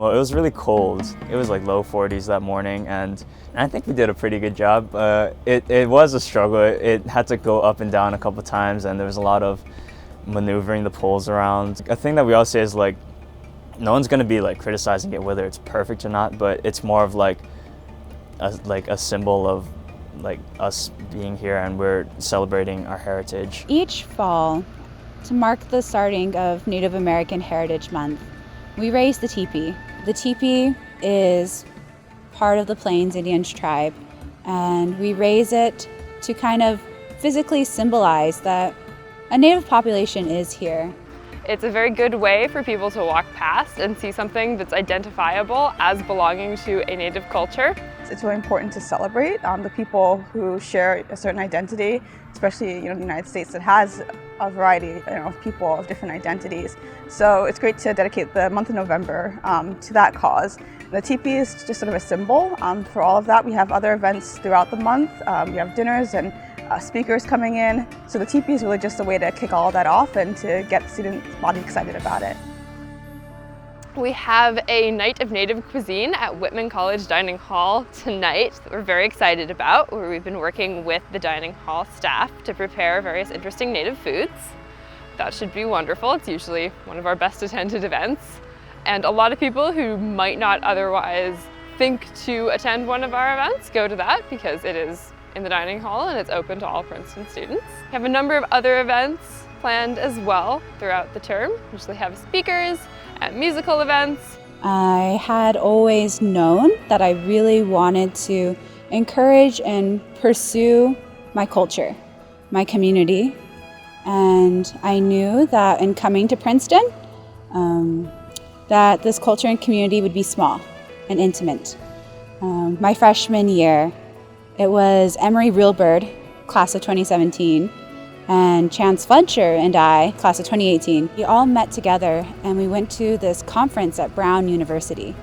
Well, it was really cold. It was like low 40s that morning, and I think we did a pretty good job. It was a struggle. It had to go up and down a couple times, and there was a lot of maneuvering the poles around. A thing that we all say is like, no one's gonna be like criticizing it whether it's perfect or not, but it's more of like a symbol of like us being here, and we're celebrating our heritage. Each fall, to mark the starting of Native American Heritage Month, we raise the teepee. The teepee is part of the Plains Indians tribe, and we raise it to kind of physically symbolize that a Native population is here. It's a very good way for people to walk past and see something that's identifiable as belonging to a Native culture. It's really important to celebrate the people who share a certain identity, especially the United States that has a variety of people of different identities. So it's great to dedicate the month of November to that cause. The teepee is just sort of a symbol for all of that. We have other events throughout the month. We have dinners and speakers coming in. So the teepee is really just a way to kick all that off and to get the student body excited about it. We have a night of Native cuisine at Whitman College Dining Hall tonight that we're very excited about, where we've been working with the dining hall staff to prepare various interesting Native foods. That should be wonderful. It's usually one of our best attended events. And a lot of people who might not otherwise think to attend one of our events go to that because it is in the dining hall and it's open to all Princeton students. We have a number of other events planned as well throughout the term. We usually have speakers and musical events. I had always known that I really wanted to encourage and pursue my culture, my community, and I knew that in coming to Princeton, that this culture and community would be small and intimate. My freshman year, it was Emery Reelbird, class of 2017, and Chance Fletcher and I, class of 2018, we all met together and we went to this conference at Brown University,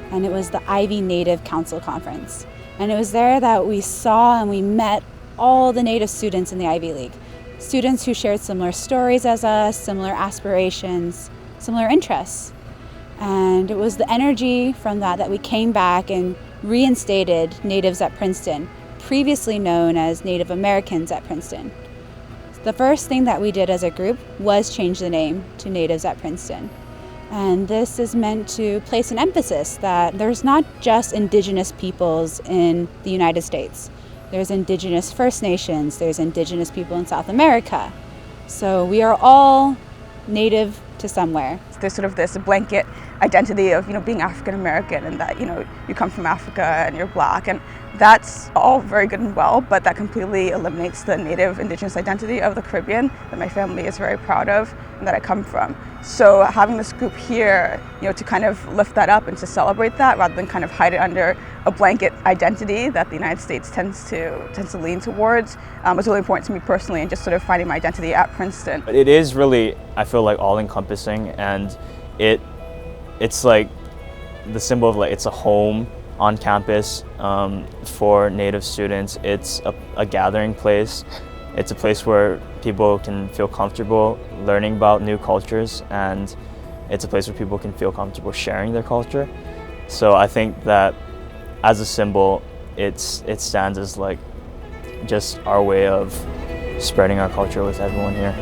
and it was the Ivy Native Council Conference. And it was there that we saw and we met all the Native students in the Ivy League, students who shared similar stories as us, similar aspirations, similar interests. And it was the energy from that we came back and reinstated Natives at Princeton, previously known as Native Americans at Princeton. The first thing that we did as a group was change the name to Natives at Princeton. And this is meant to place an emphasis that there's not just indigenous peoples in the United States. There's indigenous First Nations, there's indigenous people in South America. So we are all native to somewhere. There's sort of this blanket identity of being African American, and that you come from Africa and you're black, and that's all very good and well, but that completely eliminates the Native indigenous identity of the Caribbean that my family is very proud of and that I come from. So having this group here, to kind of lift that up and to celebrate that rather than kind of hide it under a blanket identity that the United States tends to lean towards, was really important to me personally, and just sort of finding my identity at Princeton. It is really, I feel like, all-encompassing, and it's like the symbol of like it's a home on campus for Native students. It's a gathering place. It's a place where people can feel comfortable learning about new cultures, and it's a place where people can feel comfortable sharing their culture. So I think that as a symbol, it stands as like just our way of spreading our culture with everyone here.